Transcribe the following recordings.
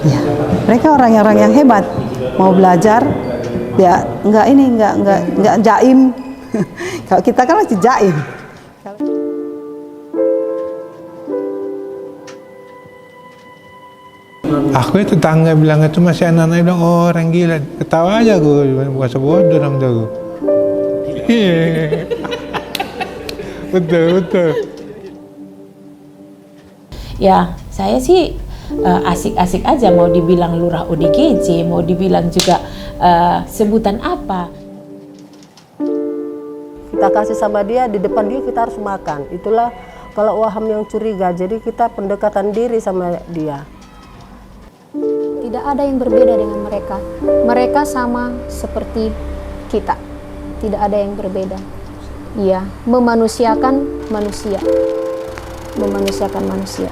Ya, mereka orang-orang yang hebat, mau belajar, ya nggak jaim. Kalau kita kan masih jaim. Aku itu tetangga bilang itu masih anak-anak bilang, oh orang gila, ketawa aja gue, bukan bodoh dong tuh. Betul. Ya, saya sih asik-asik aja, mau dibilang lurah ODGJ, mau dibilang juga sebutan apa. Kita kasih sama dia, di depan dia kita harus makan. Itulah kalau waham yang curiga, jadi kita pendekatan diri sama dia. Tidak ada yang berbeda dengan mereka. Mereka sama seperti kita. Tidak ada yang berbeda. Iya, memanusiakan manusia. Memanusiakan manusia.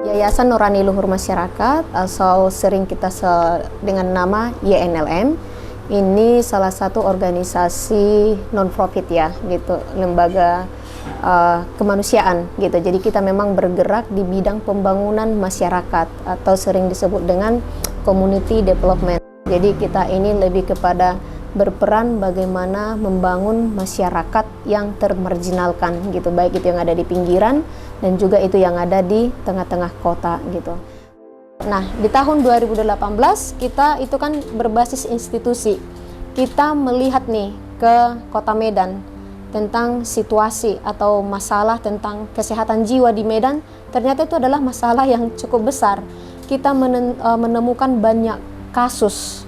Yayasan Nurani Luhur Masyarakat atau sering kita dengan nama YNLM ini salah satu organisasi non-profit ya gitu, lembaga kemanusiaan gitu. Jadi kita memang bergerak di bidang pembangunan masyarakat atau sering disebut dengan community development. Jadi kita ini lebih kepada berperan bagaimana membangun masyarakat yang termarginalkan gitu, baik itu yang ada di pinggiran dan juga itu yang ada di tengah-tengah kota gitu. Nah, di tahun 2018 kita itu kan berbasis institusi. Kita melihat nih ke Kota Medan tentang situasi atau masalah tentang kesehatan jiwa di Medan. Ternyata itu adalah masalah yang cukup besar. Kita menemukan banyak kasus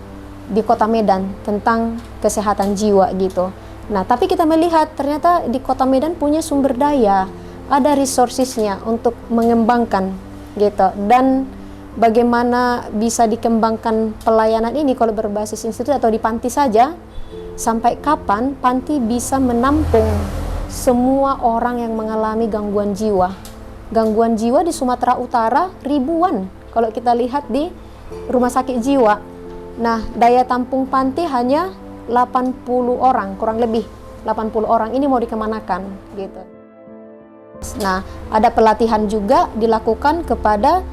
di Kota Medan tentang kesehatan jiwa gitu. Nah, tapi kita melihat ternyata di Kota Medan punya sumber daya, ada resourcesnya untuk mengembangkan gitu. Dan bagaimana bisa dikembangkan pelayanan ini kalau berbasis institusi atau di panti saja, sampai kapan panti bisa menampung semua orang yang mengalami gangguan jiwa. Gangguan jiwa di Sumatera Utara ribuan kalau kita lihat di rumah sakit jiwa. Nah, daya tampung panti hanya 80 orang, kurang lebih 80 orang. Ini mau dikemanakan gitu. Nah, ada pelatihan juga dilakukan kepada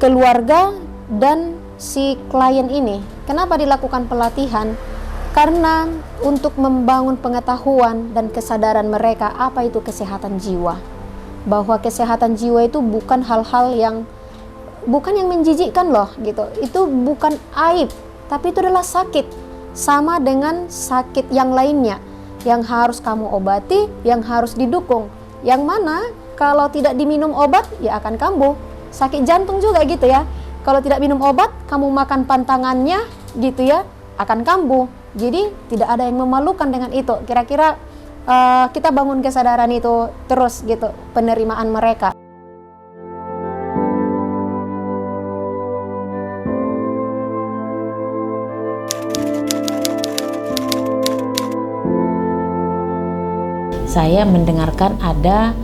keluarga dan si klien ini. Kenapa dilakukan pelatihan? Karena untuk membangun pengetahuan dan kesadaran mereka apa itu kesehatan jiwa. Bahwa kesehatan jiwa itu bukan hal-hal yang menjijikkan loh gitu. Itu bukan aib, tapi itu adalah sakit. Sama dengan sakit yang lainnya yang harus kamu obati, yang harus didukung. Yang mana kalau tidak diminum obat ya akan kambuh. Sakit jantung juga gitu ya. Kalau tidak minum obat, kamu makan pantangannya gitu ya, akan kambuh. Jadi tidak ada yang memalukan dengan itu. Kira-kira kita bangun kesadaran itu terus gitu, penerimaan mereka. Saya mendengarkan ada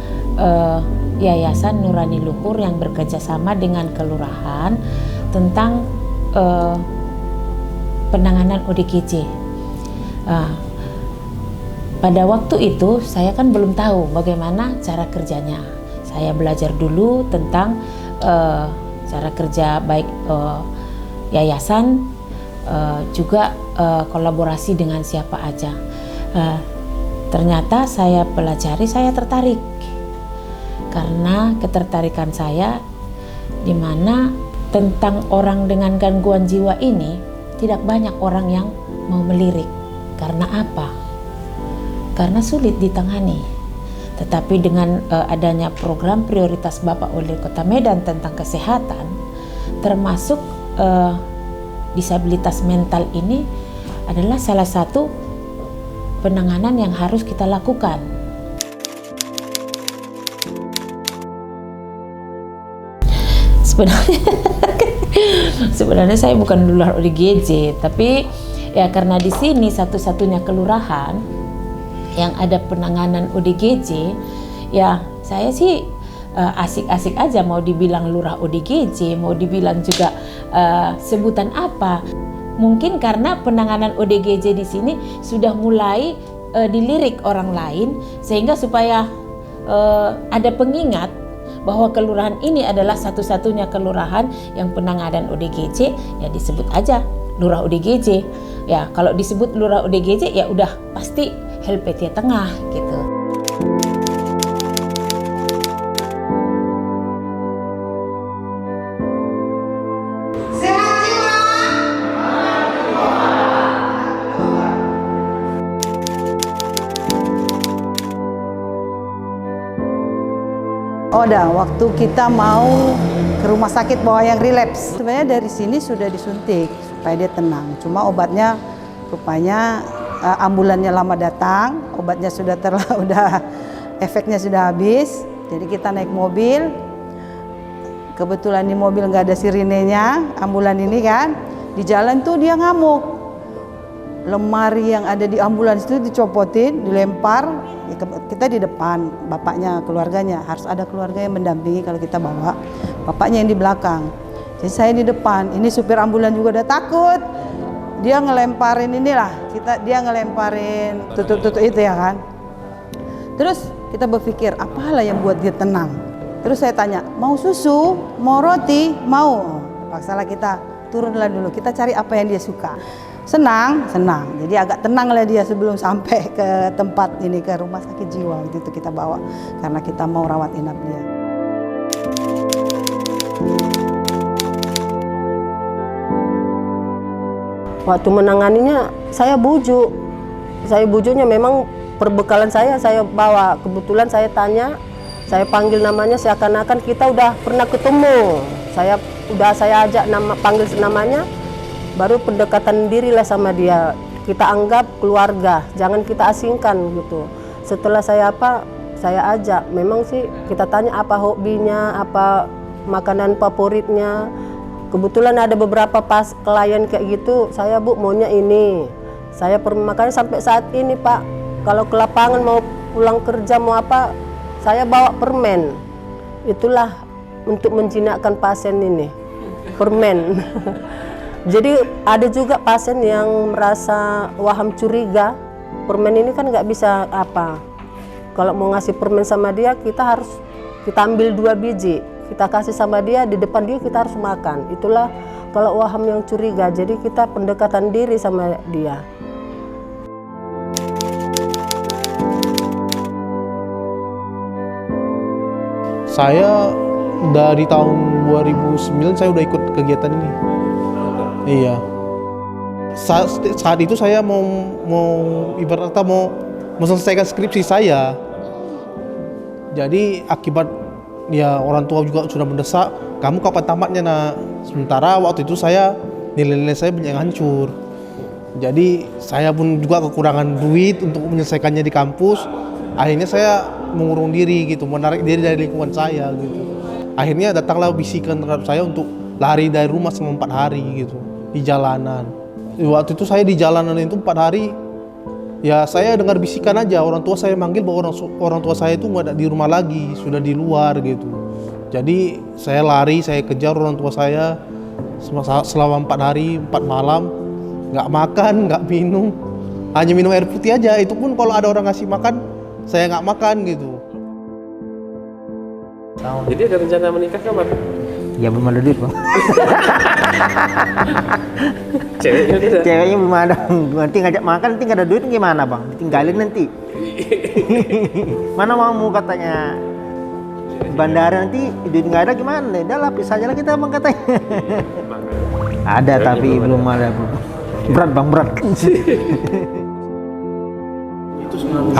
Yayasan Nurani Luhur yang bekerjasama dengan kelurahan tentang penanganan ODGJ. Pada waktu itu saya kan belum tahu bagaimana cara kerjanya. Saya belajar dulu tentang cara kerja baik yayasan, juga kolaborasi dengan siapa aja. Ternyata saya pelajari, saya tertarik karena ketertarikan saya di mana tentang orang dengan gangguan jiwa ini tidak banyak orang yang mau melirik. Karena apa? Karena sulit ditangani. Tetapi dengan adanya program prioritas Bapak Wali Kota Medan tentang kesehatan, termasuk disabilitas mental ini adalah salah satu penanganan yang harus kita lakukan. Sebenarnya saya bukan lurah ODGJ, tapi ya karena di sini satu-satunya kelurahan yang ada penanganan ODGJ, ya saya sih asik-asik aja, mau dibilang lurah ODGJ, mau dibilang juga sebutan apa. Mungkin karena penanganan ODGJ di sini sudah mulai dilirik orang lain, sehingga supaya ada pengingat bahwa kelurahan ini adalah satu-satunya kelurahan yang penanganan ODGJ, ya disebut aja Lurah ODGJ. Ya kalau disebut Lurah ODGJ ya udah pasti HLPT Tengah gitu. Oh dah, waktu kita mau ke rumah sakit bawa yang relapse. Sebenarnya dari sini sudah disuntik supaya dia tenang. Cuma obatnya rupanya ambulannya lama datang, obatnya sudah efeknya sudah habis. Jadi kita naik mobil. Kebetulan di mobil nggak ada sirinenya, ambulan ini kan. Di jalan tuh dia ngamuk. Lemari yang ada di ambulans itu dicopotin, dilempar. Kita di depan, bapaknya, keluarganya. Harus ada keluarga yang mendampingi kalau kita bawa. Bapaknya yang di belakang. Jadi saya di depan. Ini supir ambulan juga udah takut. Dia ngelemparin inilah. Dia ngelemparin tutup-tutup itu ya kan. Terus kita berpikir, apalah yang buat dia tenang. Terus saya tanya, mau susu, mau roti, mau. Paksalah kita turunlah dulu. Kita cari apa yang dia suka. Senang. Jadi agak tenanglah dia sebelum sampai ke tempat ini, ke rumah sakit jiwa. Itu kita bawa karena kita mau rawat inap dia. Waktu menanganinya saya bujuknya memang perbekalan saya bawa. Kebetulan saya tanya, saya panggil namanya seakan-akan kita udah pernah ketemu. Saya ajak panggil namanya. Baru pendekatan diri lah sama dia, kita anggap keluarga, jangan kita asingkan gitu. Setelah saya ajak, memang sih kita tanya apa hobinya, apa makanan favoritnya. Kebetulan ada beberapa pas klien kayak gitu, saya Bu maunya ini. Makanya sampai saat ini Pak, kalau ke lapangan mau pulang kerja mau apa, saya bawa permen. Itulah untuk menjinakkan pasien ini, permen. Jadi ada juga pasien yang merasa waham curiga, permen ini kan nggak bisa apa. Kalau mau ngasih permen sama dia, kita ambil 2 biji, kita kasih sama dia, di depan dia kita harus makan. Itulah kalau waham yang curiga, jadi kita pendekatan diri sama dia. Saya dari tahun 2009 saya udah ikut kegiatan ini. Iya. Saat itu saya mau ibarat kata mau selesaikan skripsi saya. Jadi akibat ya orang tua juga sudah mendesak, kamu kapan tamatnya nak? Sementara waktu itu nilai-nilai saya banyak yang hancur. Jadi saya pun juga kekurangan duit untuk menyelesaikannya di kampus. Akhirnya saya mengurung diri gitu, menarik diri dari lingkungan saya gitu. Akhirnya datanglah bisikan terhadap saya untuk lari dari rumah selama 4 hari gitu. Di jalanan. Waktu itu saya di jalanan itu 4 hari, ya saya dengar bisikan aja, orang tua saya manggil bahwa orang tua saya itu nggak ada di rumah lagi, sudah di luar gitu. Jadi saya lari, saya kejar orang tua saya selama 4 hari, 4 malam, nggak makan, nggak minum, hanya minum air putih aja. Itu pun kalau ada orang ngasih makan, saya nggak makan gitu. Jadi ada rencana menikah kapan? Ya belum ada duit Bang. Ceweknya tidak? Ceweknya belum ada. Nanti ngajak makan, nanti nggak ada duit gimana Bang? Ditinggalin nanti. Mana mau katanya bandara nanti duit nggak ada gimana? Udah lah pisah aja lah kita Bang katanya. Ada tapi belum ada Bang. Berat Bang, berat.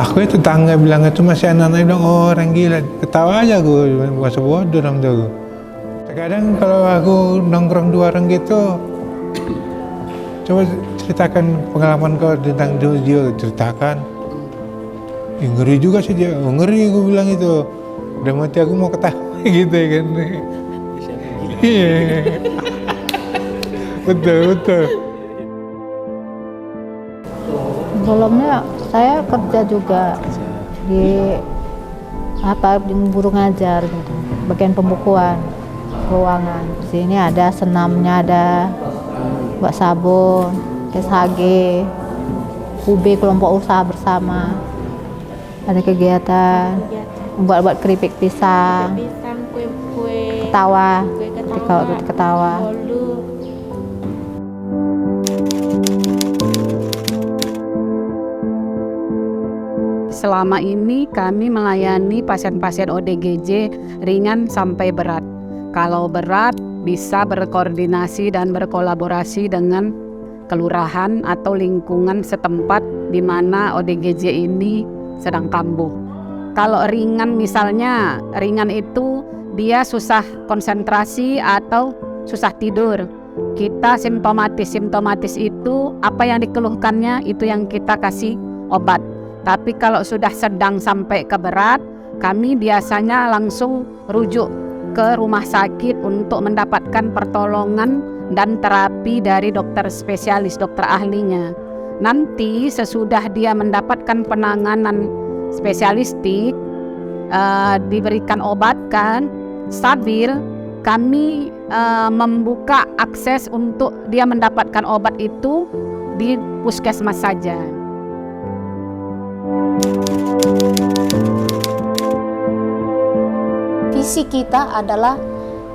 Aku itu tetangga bilang itu masih anak-anak bilang orang gila, ketawa aja gue, buat bodoh dong tuh. Kadang kalau aku nongkrong 2 orang gitu, coba ceritakan pengalaman kau tentang dia ceritakan. Ngeri juga sih dia, ngeri gue bilang itu. Udah mati aku mau ketawa gitu ya kan. Iya. Betul. Sebelumnya saya kerja juga di guru ngajar gitu, bagian pembukuan keuangan. Di sini ada senamnya, ada buat sabun, SHG, UB kelompok usaha bersama. Ada kegiatan buat keripik pisang, kue ketawa, ketika waktu ketawa. Selama ini kami melayani pasien-pasien ODGJ ringan sampai berat. Kalau berat bisa berkoordinasi dan berkolaborasi dengan kelurahan atau lingkungan setempat di mana ODGJ ini sedang kambuh. Kalau ringan misalnya, ringan itu dia susah konsentrasi atau susah tidur. Kita simptomatis itu apa yang dikeluhkannya itu yang kita kasih obat. Tapi kalau sudah sedang sampai ke berat, kami biasanya langsung rujuk ke rumah sakit untuk mendapatkan pertolongan dan terapi dari dokter spesialis, dokter ahlinya. Nanti sesudah dia mendapatkan penanganan spesialistik, diberikan obat kan, stabil, kami membuka akses untuk dia mendapatkan obat itu di puskesmas saja. Visi kita adalah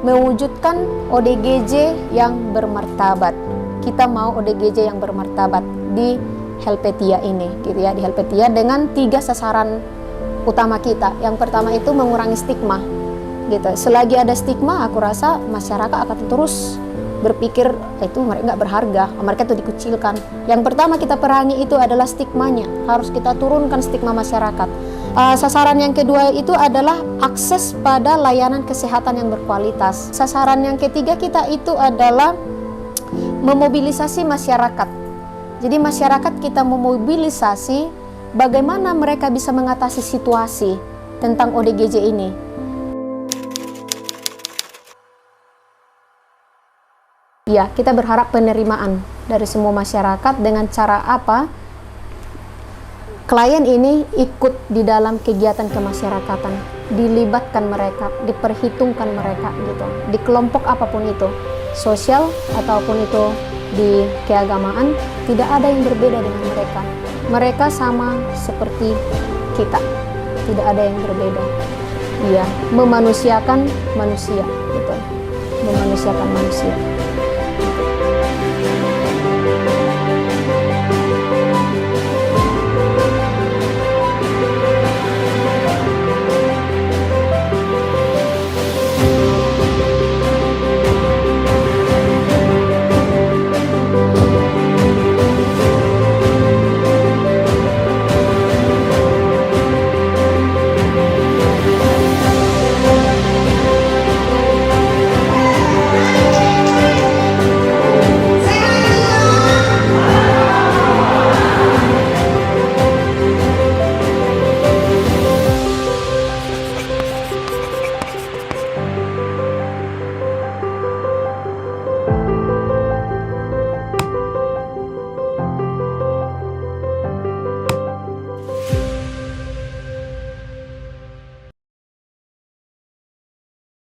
mewujudkan ODGJ yang bermartabat. Kita mau ODGJ yang bermartabat di Helvetia ini, gitu ya, di Helvetia dengan 3 sasaran utama kita. Yang pertama itu mengurangi stigma, gitu. Selagi ada stigma, aku rasa masyarakat akan terus berpikir itu mereka nggak berharga, mereka itu dikucilkan. Yang pertama kita perangi itu adalah stigmanya, harus kita turunkan stigma masyarakat. Sasaran yang kedua itu adalah akses pada layanan kesehatan yang berkualitas. Sasaran yang ketiga kita itu adalah memobilisasi masyarakat. Jadi masyarakat kita memobilisasi bagaimana mereka bisa mengatasi situasi tentang ODGJ ini. Ya, kita berharap penerimaan dari semua masyarakat dengan cara apa? Klien ini ikut di dalam kegiatan kemasyarakatan, dilibatkan mereka, diperhitungkan mereka gitu. Di kelompok apapun itu, sosial ataupun itu di keagamaan, tidak ada yang berbeda dengan mereka. Mereka sama seperti kita, tidak ada yang berbeda. Iya, memanusiakan manusia gitu. Memanusiakan manusia.